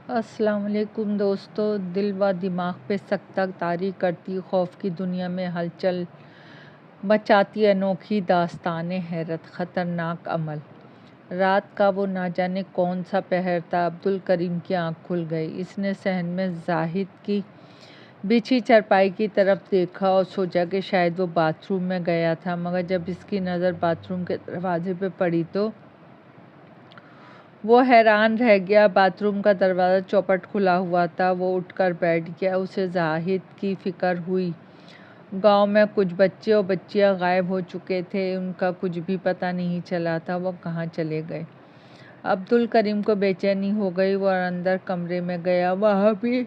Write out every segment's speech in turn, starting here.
السلام علیکم دوستو، دل و دماغ پہ سکتہ طاری کرتی خوف کی دنیا میں ہلچل مچاتی انوکھی داستان حیرت، خطرناک عمل۔ رات کا وہ نہ جانے کون سا پہر تھا، عبدالکریم کی آنکھ کھل گئی۔ اس نے صحن میں زاہد کی بچھی چارپائی کی طرف دیکھا اور سوچا کہ شاید وہ باتھ روم میں گیا تھا، مگر جب اس کی نظر باتھ روم کے دروازے پہ پڑی تو وہ حیران رہ گیا۔ باتھ روم کا دروازہ چوپٹ کھلا ہوا تھا۔ وہ اٹھ کر بیٹھ گیا۔ اسے زاہد کی فکر ہوئی۔ گاؤں میں کچھ بچے اور بچیاں غائب ہو چکے تھے، ان کا کچھ بھی پتہ نہیں چلا تھا، وہ کہاں چلے گئے۔ عبدالکریم کو بے چینی ہو گئی۔ وہ اندر کمرے میں گیا، وہاں بھی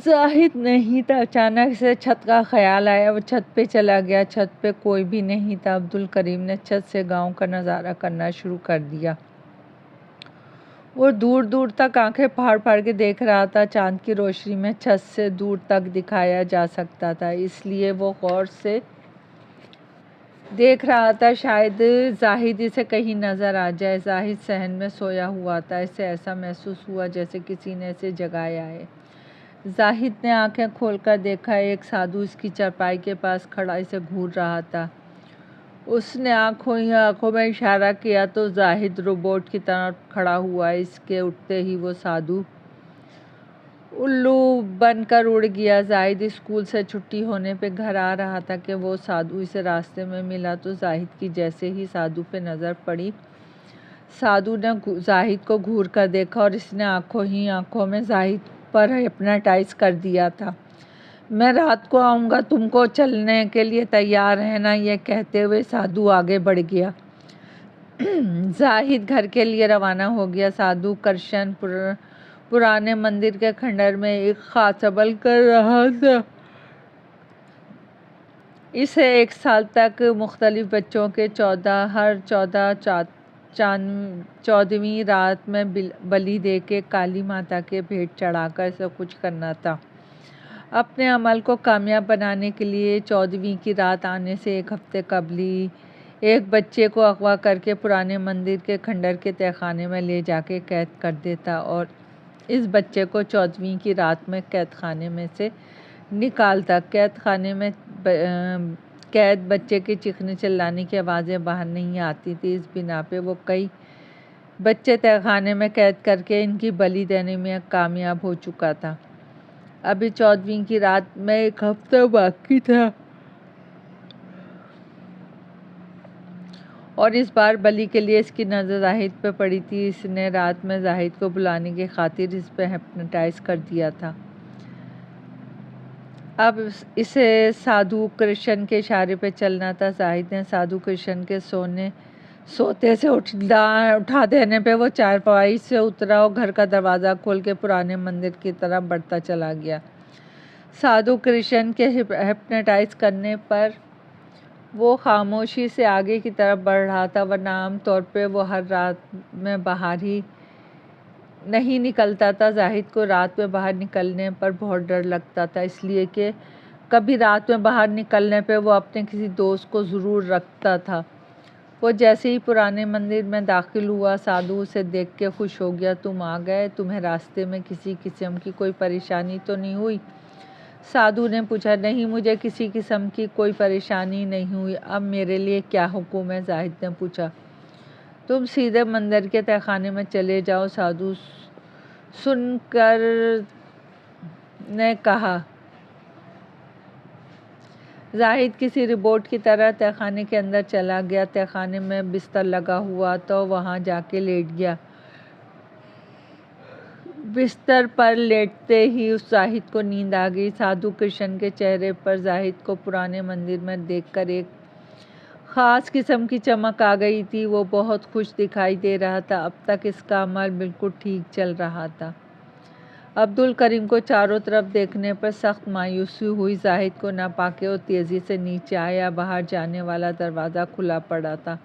زاہد نہیں تھا۔ اچانک سے چھت کا خیال آیا، وہ چھت پہ چلا گیا۔ چھت پہ کوئی بھی نہیں تھا۔ عبدالکریم نے چھت سے گاؤں کا نظارہ کرنا شروع کر دیا۔ وہ دور دور تک آنکھیں پھاڑ پھاڑ کے دیکھ رہا تھا۔ چاند کی روشنی میں چھت سے دور تک دکھایا جا سکتا تھا، اس لیے وہ غور سے دیکھ رہا تھا، شاید زاہد اسے کہیں نظر آ جائے۔ زاہد صحن میں سویا ہوا تھا۔ اسے ایسا محسوس ہوا جیسے کسی نے اسے جگایا ہے۔ زاہد نے آنکھیں کھول کر دیکھا، ایک سادھو اس کی چارپائی کے پاس کھڑا اسے گھور رہا تھا۔ اس نے آنکھوں ہی آنکھوں میں اشارہ کیا تو زاہد روبوٹ کی طرح کھڑا ہوا۔ اس کے اٹھتے ہی وہ سادھو الو بن کر اڑ گیا۔ زاہد اسکول سے چھٹی ہونے پہ گھر آ رہا تھا کہ وہ سادھو اسے راستے میں ملا تو زاہد کی جیسے ہی سادھو پہ نظر پڑی، سادھو نے زاہد کو گھور کر دیکھا اور اس نے آنکھوں ہی آنکھوں میں زاہد پر ہپناٹائز کر دیا تھا۔ میں رات کو آؤں گا، تم کو چلنے کے لیے تیار ہے نا؟ یہ کہتے ہوئے سادھو آگے بڑھ گیا۔ زاہد گھر کے لیے روانہ ہو گیا۔ سادھو کرشن پرانے مندر کے کھنڈر میں ایک خاص عمل کر رہا تھا۔ اسے ایک سال تک مختلف بچوں کے ہر 14ویں رات میں بلی دے کے کالی ماتا کے بھیٹ چڑھا کر اسے کچھ کرنا تھا۔ اپنے عمل کو کامیاب بنانے کے لیے 14ویں کی رات آنے سے ایک ہفتے قبل ہی ایک بچے کو اغوا کر کے پرانے مندر کے کھنڈر کے تہہ خانے میں لے جا کے قید کر دیتا اور اس بچے کو 14ویں کی رات میں قید خانے میں سے نکالتا۔ قید خانے میں قید بچے کے چیخنے چلانے کی آوازیں باہر نہیں آتی تھی، اس بنا پہ وہ کئی بچے تہہ خانے میں قید کر کے ان کی بلی دینے میں کامیاب ہو چکا تھا۔ ابھی 14ویں کی رات میں ایک ہفتہ باقی تھا اور اس بار بلی کے لیے اس کی نظر زاہد پہ پڑی تھی۔ اس نے رات میں زاہد کو بلانے کی خاطر اس پہ ہپناٹائز کر دیا تھا۔ اب اسے سادھو کرشن کے اشارے پہ چلنا تھا۔ زاہد نے سادھو کرشن کے سوتے سے اٹھا دینے پہ وہ چارپائی سے اترا اور گھر کا دروازہ کھول کے پرانے مندر کی طرف بڑھتا چلا گیا۔ سادھو کرشن کے ہپناٹائز کرنے پر وہ خاموشی سے آگے کی طرف بڑھ رہا تھا، ورنہ عام طور پہ وہ ہر رات میں باہر ہی نہیں نکلتا تھا۔ زاہد کو رات میں باہر نکلنے پر بہت ڈر لگتا تھا، اس لیے کہ کبھی رات میں باہر نکلنے پہ وہ اپنے کسی دوست کو ضرور رکھتا تھا۔ وہ جیسے ہی پرانے مندر میں داخل ہوا، سادھو اسے دیکھ کے خوش ہو گیا۔ تم آ گئے، تمہیں راستے میں کسی قسم کی کوئی پریشانی تو نہیں ہوئی؟ سادھو نے پوچھا۔ نہیں، مجھے کسی قسم کی کوئی پریشانی نہیں ہوئی۔ اب میرے لیے کیا حکم ہے؟ زاہد نے پوچھا۔ تم سیدھے مندر کے تہہ خانے میں چلے جاؤ، سادھو سن کر نے کہا۔ زاہد کسی روبوٹ کی طرح تہہ خانے کے اندر چلا گیا۔ تہہ خانے میں بستر لگا ہوا تو وہاں جا کے لیٹ گیا۔ بستر پر لیٹتے ہی زاہد کو نیند آ گئی۔ سادھو کرشن کے چہرے پر زاہد کو پرانے مندر میں دیکھ کر ایک خاص قسم کی چمک آ گئی تھی۔ وہ بہت خوش دکھائی دے رہا تھا۔ اب تک اس کا عمل بالکل ٹھیک چل رہا تھا۔ عبدالکریم کو چاروں طرف دیکھنے پر سخت مایوسی ہوئی۔ زاہد کو نہ پا کے وہ تیزی سے نیچے آیا۔ باہر جانے والا دروازہ کھلا پڑا تھا۔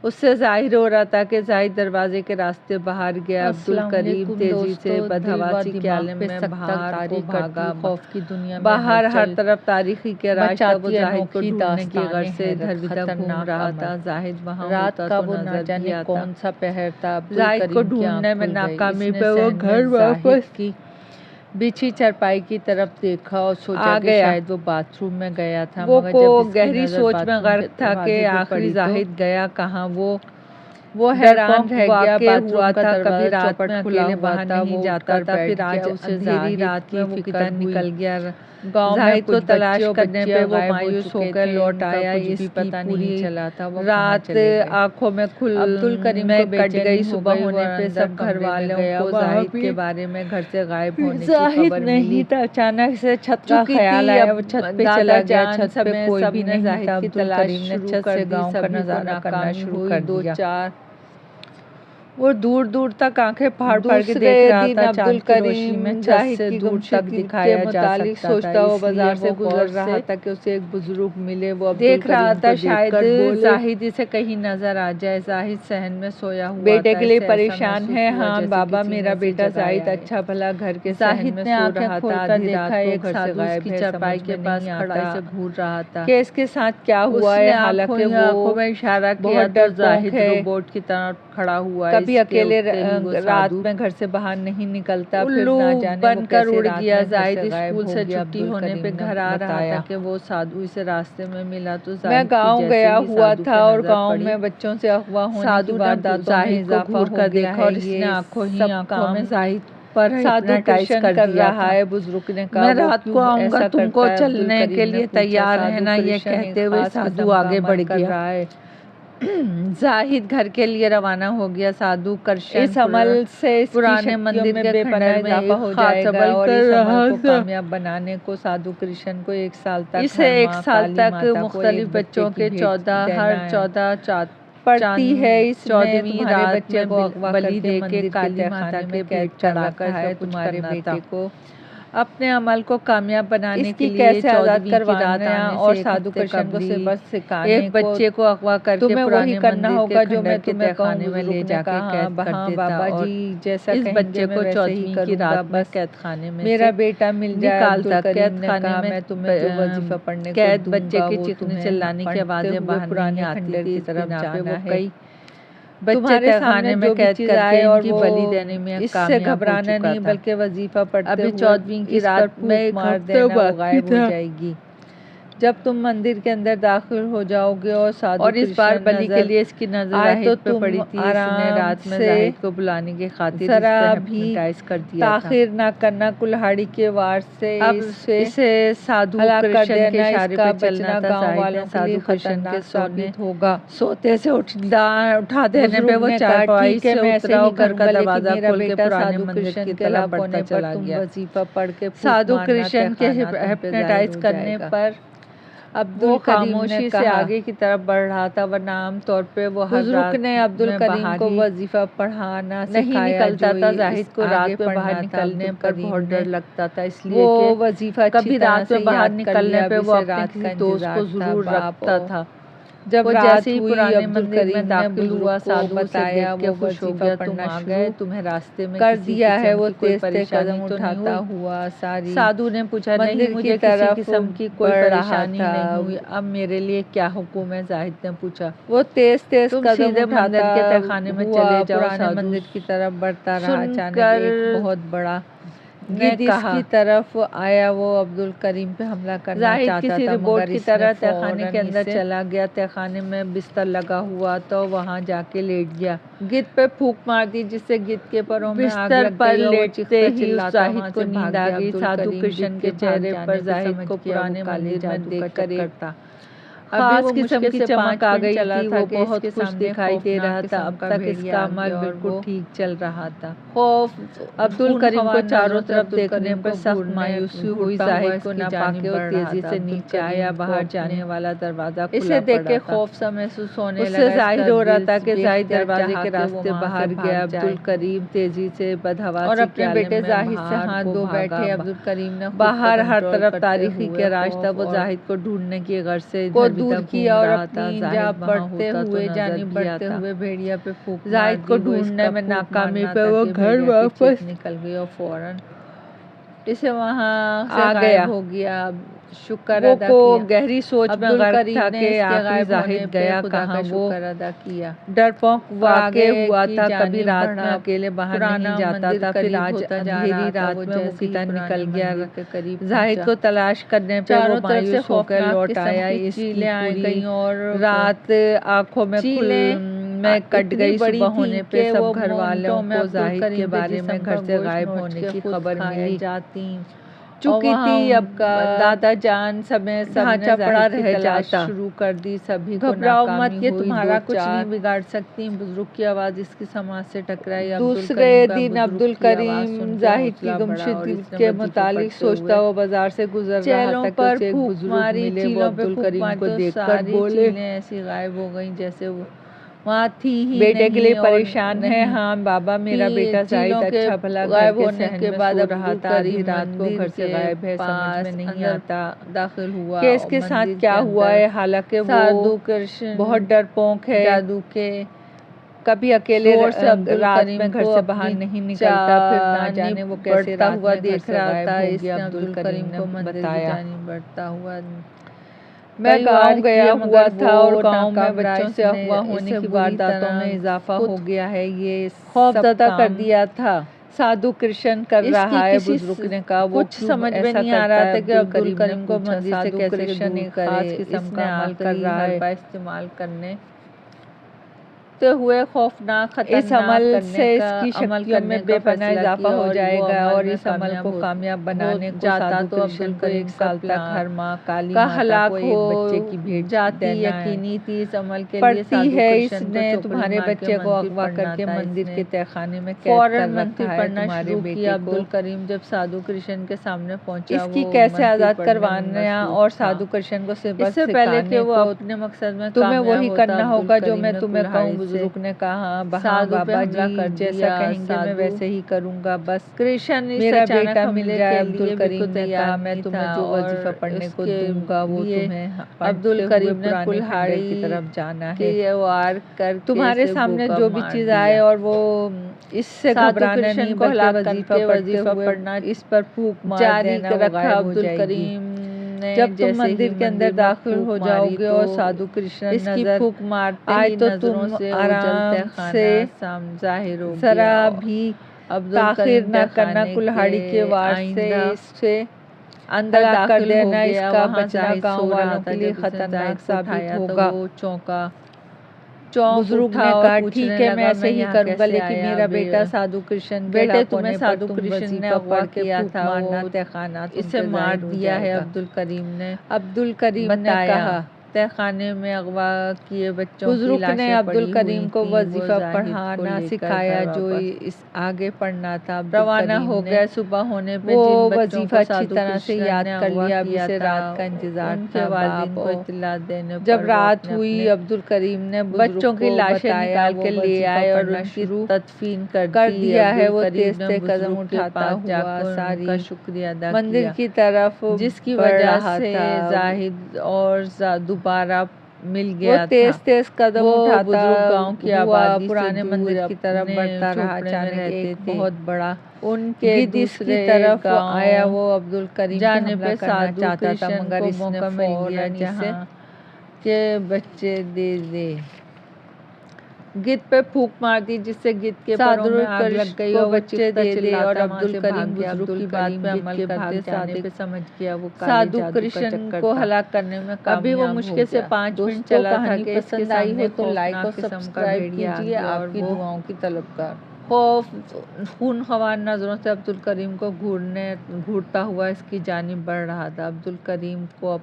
اس سے ظاہر ہو رہا تھا کہ زاہد دروازے کے راستے باہر گیا۔ عبدالکریم تیزی سے بدحواسی کے عالم میں باہر کو بھاگا۔ خوف کی دنیا میں باہر ہر طرف تاریخی کے راج تھا۔ وہ زاہد کو ڈھونڈنے کی غرض سے ادھر ادھر گھوم رہا تھا۔ زاہد وہاں رات کا وہ نہ جانے کون سا پہر تھا۔ زاہد کو ڈھونڈنے میں ناکامی پہ وہ گھر واپس کی بچھی چرپائی کی طرف دیکھا اور سوچا کہ شاید وہ باتھ روم میں گیا تھا۔ وہ گہری سوچ میں غرق تھا کہ آخری زاہد گیا کہاں۔ وہ حیران رہ گیا کہ ہوا تھا کبھی رات میں اکیلے باہر نہیں جاتا تھا، پھر آج اندھیری رات میں وہ کدھر نکل گیا۔ زاہد کو تلاش کرنے پہ وہ مایوس ہو کر لوٹ آیا۔ اس کی پوری رات آنکھوں میں عبدالکریم میں کٹ گئی۔ صبح ہونے پہ سب گھر والوں کو زاہد کے بارے میں گھر سے غائب ہونے کی خبر ملی تھا۔ اچانک سے چھت کا خیال آیا، وہ چھت پہ چلا گیا۔ چھت پہ کوئی بھی نہیں تھا۔ عبدالکریم نے چھت سے گاؤں کا نظارہ کرنا شروع کر دیا۔ وہ دور دور تک آنکھیں پھاڑ پھاڑ کے دیکھ رہا تھا۔ چاند کی روشنی میں چھت سے دور تک دکھایا جا سکتا تھا۔ وہ بازار سے گزر رہا تھا کہ اسے ایک بزرگ ملے۔ وہ دیکھ رہا تھا شاید زاہد اسے کہیں نظر آ جائے۔ زاہد صحن میں سویا ہوا بیٹے کے لیے پریشان ہے۔ ہاں بابا، میرا بیٹا زاہد اچھا بھلا گھر کے صحن میں سو رہا تھا۔ آدھی رات کو گھر سے غائب ہے، چرپائی کے پاس کھڑا سے گھور رہا تھا کہ اس کے ساتھ کیا ہوا ہے۔ حالانکہ وہ اشارہ کیا تو زاہد روبوٹ کی طرح کھڑا ہوا ہے۔ کبھی اکیلے رات میں گھر سے باہر نہیں نکلتا، پھر نہ جانے بن کر اڑ گیا۔ زاہد اسکول سے چھٹی ہونے پہ گھر آ رہا تھا کہ وہ سادھو اسے راستے میں ملا تو میں گاؤں گیا ہوا تھا اور گاؤں میں بچوں سے اغوا ہونے کی وارداتوں میں اضافہ ہو گیا ہے۔ یہ سب کام زاہد پر ہپنوٹائز کر رہا ہے۔ بزرگ نے کہا میں رات کو آؤں گا، تم کو چلنے کے لیے تیار ہے نا؟ یہ کہتے ہوئے سادھو آگے بڑھ گیا۔ زاہد گھر کے لیے روانہ ہو گیا۔ سادھو کرشن اس عمل سے پرانے مندر کے کھنڈر میں اضافہ ہو جائے گا اور اس عمل کو کامیاب بنانے کو سادھو کرشن کو ایک سال تک مختلف بچوں کے 14 پڑتی ہے۔ اس 14ویں رات بچے کو بلی دے کے کالی ماتا کے پیٹ چڑھا کر تمہارے بیٹے کو اپنے عمل کو کامیاب بنانے کے لیے 14ویں کی رات آنے اور سادھو کرشن کو سبق سکھانے ایک بچے کو اغوا کر کے پرانے مندر کے کھنڈر کے تہخانے میں لے جا کے قید کر دیتا اور اس بچے کو 14ویں کی رات میں قید خانے میں میرا بیٹا مل نکالتا۔ قید خانے میں وظیفہ پڑھنے قید بچے کے چیخنے چلانے کی آوازیں باہر نہیں آتی تھی۔ اس طرف جانا ہے بچے تہخانے میں قید کر کے ان کی بلی دینے میں اس سے گھبرانا نہیں بلکہ وظیفہ پڑھتے ہوئے ابھی 14ویں کی رات میں مار دینا وہ غائب ہو جائے گی۔ جب تم مندر کے اندر داخل ہو جاؤ گے اور سادھو اور اس بار بلی کے لیے اس کی نظر زاہد پہ پڑی تھی۔ اس نے رات میں زاہد کو بلانے کی خاطر ذرا بھی تاخیر نہ کرنا، کلہاڑی کے وار سے اسے سادھو کرشن کے اشارے پہ چلنا تھا۔ زاہد نے سادھو کرشن کے ثابت ہوگا سوتے سے اٹھا دینے پہ وہ چارپائی سے اترا اور گھر کا دروازہ کھول کے پرانے مندر کی طرف بڑھتا چلا گیا۔ وظیفہ پڑھ کے سادھو کرشن کے ہپنوٹائز کرنے پر وہ خاموشی سے آگے کی طرف بڑھ رہا تھا، ورنہ عام طور پہ وہ بزرگ نے عبدالکریم کو وظیفہ پڑھانا نہیں نکلتا تھا۔ زاہد کو رات میں باہر نکلنے پر بہت ڈر لگتا تھا، اس لیے وہ وظیفہ کبھی رات میں باہر نکلنے پہ وہ اپنے کسی دوست کو ضرور رکھتا تھا۔ جب جیسے ہی پرانے مندر میں داخل ہوا، سادھو بتایا وہ خوش ہو گیا، تم آ گئے، تمہیں راستے میں کر دیا ہے۔ وہ تیز تیز قدم اٹھاتا ہوا سادھو نے پوچھا نہیں، مجھے کسی قسم کی کوئی پریشانی نہیں ہوئی۔ اب میرے لیے کیا حکم ہے؟ زاہد نے پوچھا۔ وہ تیز تیز قدم اٹھاتا کے تہخانے میں چلے جاؤ۔ پرانے مندر کی طرف بڑھتا رہا۔ اچانک ایک بہت بڑا گدھ اس کی طرف آیا۔ وہ عبدالکریم پہ حملہ کرنا چاہتا تھا مگر اس نے تہخانے کے اندر چلا گیا۔ تہخانے میں بستر لگا ہوا تو وہاں جا کے لیٹ گیا۔ گدھ پہ پھونک مار دی جس سے گدھ کے پروں میں آگ لگ گئی اور وہ چیختا چلاتا زاہد کو نیند آ گئی۔ سادھو کرشن کے چہرے پر زاہد کو پرانے مندر میں دیکھ کر ایک خاص قسم کی چمک آ گئی تھی۔ وہ بہت خوش دکھائی دے رہا تھا۔ اب تک اس کا عمل بالکل ٹھیک چل رہا تھا۔ عبدالکریم کو چاروں طرف دیکھنے پر سخت مایوسی ہوئی۔ زاہد کو نہ پاکے وہ تیزی سے نیچے آیا۔ باہر جانے والا دروازہ کھلا پڑا تھا۔ اسے دیکھ کے خوف سا محسوس ہونے لگا۔ اس سے ظاہر ہو رہا تھا کہ زاہد دروازے کے راستے باہر گیا۔ عبدالکریم تیزی سے بدحواسی کے عالم میں زاہد سے ہاتھ دھو بیٹھے۔ عبدالکریم نے باہر ہر طرف تاریخی کے راج تھا۔ وہ زاہد کو ڈھونڈنے کی غرض سے دور کیا اور اپنی جا بڑھتے ہوئے جانی بڑھتے ہوئے بھیڑیا پہ پھونک زاہد کو ڈھونڈنے میں ناکامی پہ وہ گھر واپس نکل گئی اور فوراً اسے وہاں سے غائب ہو گیا. شکر ادا کیا. گہری سوچ میں غرق تھا کہ آخر زاہد گیا کہاں. وہ ڈرپونک واقع ہوا تھا. کبھی رات میں اکیلے باہر نہیں جاتا تھا، پھر آج اندھیری رات میں وہ کدھر نکل گیا. زاہد کو تلاش کرنے پہ وہ مایوس ہو کر لوٹ آیا. اس کی پوری رات آنکھوں میں کٹ گئی. صبح ہونے پہ سب گھر والوں کو زاہد کے بارے میں گھر سے غائب ہونے کی خبر ملی چکی تھی. اب کا دادا جان سمیت سب نے زاہد کی تلاش شروع کر دی. سبھی کو ناکامی ہوئی. یہ تمہارا کچھ نہیں بگاڑ سکتی. بزرگ کی آواز اس کی سماعت سے ٹکرائی. دوسرے دن عبدالکریم زاہد کی گمشدگی کے متعلق سوچتا ہوا بازار سے گزر رہا تھا کہ اسے ایک بزرگ ملے. وہ عبدالکریم کو دیکھ کر بولے ایسی غائب ہو گئیں جیسے وہ وہاں تھی ہی. بیٹے کے لیے پریشان ہے؟ ہاں بابا، میرا بیٹا زاہد اچھا بھلا گھر کے صحن میں سو رہا تھا. آدھی رات کو گھر سے غائب ہے. سمجھ میں نہیں آتا داخل ہوا کہ اس کے ساتھ کیا ہوا ہے. حالانکہ وہ بہت ڈرپونک ہے. جادو کے کبھی اکیلے رات میں گھر سے باہر نہیں نکلتا. پھر نہ جانے وہ کیسے رات میں گھر سے غائب ہو گیا. عبدالکریم نے بتایا، میں گاؤں گیا ہوا تھا اور گاؤں میں بچوں سے اغوا ہونے کی وارداتوں میں اضافہ ہو گیا ہے. یہ خوف زدہ کر دیا تھا. سادھو کرشن کر رہا ہے. بزرگ نے کہا. وہ کچھ سمجھ میں نہیں آ رہا تھا کہ عبدالکریم کو مندر سے کیسے دور کرے. اس نے آخری حربہ استعمال کرنے ہوئے خوفناک خطرناک اس عمل سے اس کی شکتیوں میں بے پناہ اضافہ ہو جائے گا اور اس عمل کو کامیاب بنانے کو سادھو کرشن کو 1 سال تک ہر ماہ کالی ماتا کو ایک بچے کی بھیٹ جاتی یقینی تھی. اس عمل کے لیے سادھو کرشن نے تمہارے بچے کو اغوا کر کے مندر کے تہخانے میں قید کر رکھا ہے. تمہارے بیٹے کو عبدالکریم جب سادھو کرشن کے سامنے پہنچا اس کی کیسے آزاد کروانا اور سادھو کرشن کو صرف اس سے پہلے کہ وہ اپنے مقصد میں تمہیں وہی کرنا ہوگا جو میں تمہیں کہوں. بزرگ نے کہا. بابا جی جیسا کہیں گے میں ویسے ہی کروں گا. بس کرشن میرا بیٹا مل جائے. عبدالکریم نے کہا. میں تمہیں جو وظیفہ پڑھنے کو دوں گا وہ تمہیں عبدالکریم نے کلہاڑی کی طرف جانا ہے. تمہارے سامنے جو بھی چیز آئے اور وہ اس سے گھبرانا نہیں بلکہ وظیفہ پڑھنا اس پر پھونک مار دینا وہ غائب ہو جائے گی. جب تم مندر کے اندر داخل ہو جاؤ گے اور سادھو کرشن اس کی پھونک مارتے ہی تو تم آرام سے ذرا بھی تاخیر نہ کرنا. کلہاڑی کے وار سے اسے اندر کر دینا. اس کا بچنا گاؤں والوں کے لیے خطرناک ثابت ہوگا. بزرگ نے کہا. ٹھیک ہے، میں ایسے ہی کروں گا، لیکن میرا بیٹا سادھو کرشن بیٹے تمہیں سادھو کرشن نے اغوا کے پھونک مارنا تہخانہ اسے مار دیا ہے. عبدالکریم نے کہا. تہخانے میں اغوا کیے بچوں کی لاشیں عبدالکریم کو وظیفہ پڑھانا سکھایا جو اس آگے پڑھنا تھا. روانہ ہو گئے. صبح ہونے پہ وہ وظیفہ اچھی طرح سے یاد کر لیا. اب اسے رات کا انتظار تھا. والدین کو اطلاع دینے جب رات ہوئی عبدالکریم نے بچوں کی لاشیں نکال کے لے آئے اور ان کی تدفین کر دیا ہے. وہ تیز تیز قدم اٹھاتا ہوا ساری مندر کی طرف جس کی وجہ سے زاہد اور دوبارہ مل گیا تھا. وہ تیز تیز قدم اٹھاتا گاؤں کی آبادی پرانے مندر کی طرف بڑھتا رہا. اچانک ایک بہت بڑا ان کے دوسری طرف آیا. وہ عبدالکریم جانے پہ سادھو چاہتا تھا مگر اس نے فوراً اسے کہ بچے دے دے گد پہ پھونک مار دی جس سے گد کے پروں میں آگ لگ گئی اور بچے دے دے. اور عبدالکریم بزرگ کی بات پہ عمل کرتے جانے پہ سمجھ گیا وہ سادھو کرشن کو ہلاک کرنے میں کامیاب ہو گیا. ابھی وہ مشکل سے 5 منٹ چلا تھا کہ پسند آئی ہو تو لائک اور سبسکرائب کیجیے. آپ کی دعاؤں کی طلبگار. خونخوار نظروں سے عبدالکریم کو گھورتا ہوا اس کی جانب بڑھ رہا تھا. عبدالکریم کو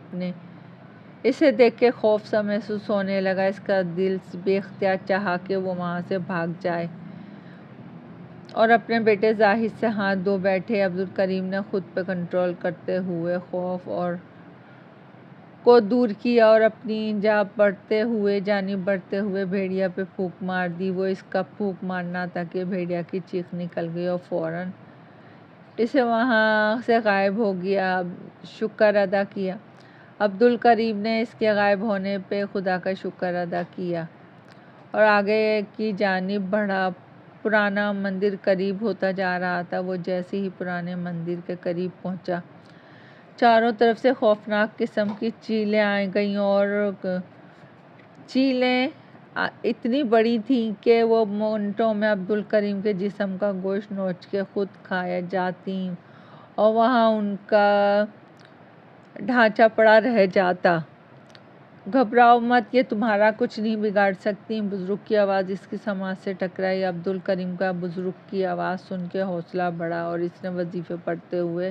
اسے دیکھ کے خوف سا محسوس ہونے لگا. اس کا دل بے اختیار چاہا کہ وہ وہاں سے بھاگ جائے اور اپنے بیٹے زاہد سے ہاتھ دھو بیٹھے. عبدالکریم نے خود پہ کنٹرول کرتے ہوئے خوف کو دور کیا اور اپنی جانب بڑھتے ہوئے بھیڑیا پہ پھونک مار دی. وہ اس کا پھونک مارنا تھا کہ بھیڑیا کی چیخ نکل گئی اور فوراً اسے وہاں سے غائب ہو گیا. شکر ادا کیا. عبد الکریم نے اس کے غائب ہونے پہ خدا کا شکر ادا کیا اور آگے کی جانب بڑھا۔ پرانا مندر قریب ہوتا جا رہا تھا۔ وہ جیسے ہی پرانے مندر کے قریب پہنچا، چاروں طرف سے خوفناک قسم کی چیلیں آ گئیں اور چیلیں اتنی بڑی تھیں کہ وہ منٹوں میں عبد الکریم کے جسم کا گوشت نوچ کے خود کھا جاتی اور وہاں ان کا ڈھانچہ پڑا رہ جاتا۔ گھبراؤ مت، یہ تمہارا کچھ نہیں بگاڑ سکتی۔ بزرگ کی آواز اس کی سماعت سے ٹکرائی۔ عبد الکریم کا بزرگ کی آواز سن کے حوصلہ بڑھا اور اس نے وظیفے پڑھتے ہوئے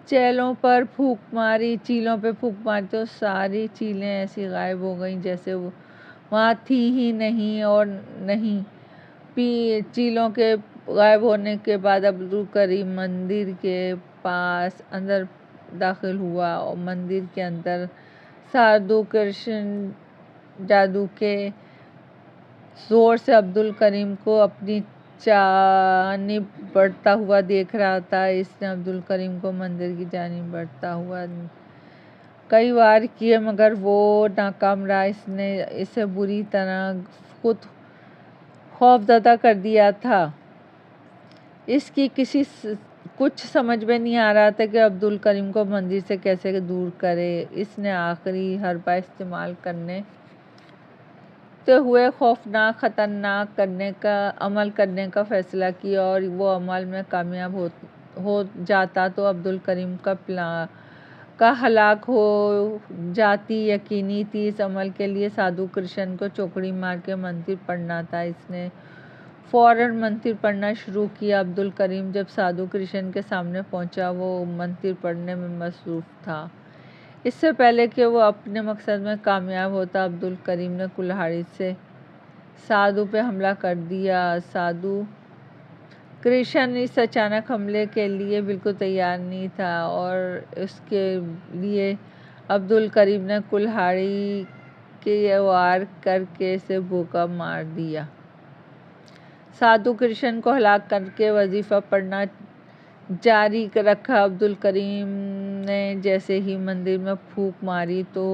چیلوں پہ پھونک ماری تو ساری چیلیں ایسی غائب ہو گئیں جیسے وہاں تھیں ہی نہیں اور نہیں۔ چیلوں کے غائب ہونے کے بعد عبد الکریم مندر کے پاس اندر داخل ہوا اور مندر کے اندر سادھو کرشن جادو کے زور سے عبد الکریم کو اپنی جانب بڑھتا ہوا دیکھ رہا تھا۔ اس نے عبد الکریم کو مندر کی جانب بڑھتا ہوا کئی وار کیے مگر وہ ناکام رہا۔ اس نے اسے بری طرح خود خوفزدہ کر دیا تھا۔ اس کی کچھ سمجھ میں نہیں آ رہا تھا کہ عبد الکریم کو مندر سے کیسے دور کرے۔ اس نے آخری حربہ استعمال کرتے ہوئے خوفناک خطرناک عمل کرنے کا فیصلہ کیا اور وہ عمل میں کامیاب ہو جاتا تو عبد الکریم کا ہلاک ہو جاتی یقینی تھی۔ اس عمل کے لیے سادھو کرشن کو چوکڑی مار کے منتر پڑھنا تھا۔ اس نے فوراً منتر پڑھنا شروع کیا۔ عبد الکریم جب سادھو کرشن کے سامنے پہنچا، وہ منتر پڑھنے میں مصروف تھا۔ اس سے پہلے کہ وہ اپنے مقصد میں کامیاب ہوتا، عبد الکریم نے کلہاڑی سے سادھو پہ حملہ کر دیا۔ سادھو کرشن اس اچانک حملے کے لیے بالکل تیار نہیں تھا اور اس کے لیے عبد الکریم نے کلہاڑی کے وار کر کے اسے بھوکا مار دیا۔ سادھو کرشن کو ہلاک کر کے وظیفہ پڑھنا جاری رکھا۔ عبد الکریم نے جیسے ہی مندر میں پھونک ماری تو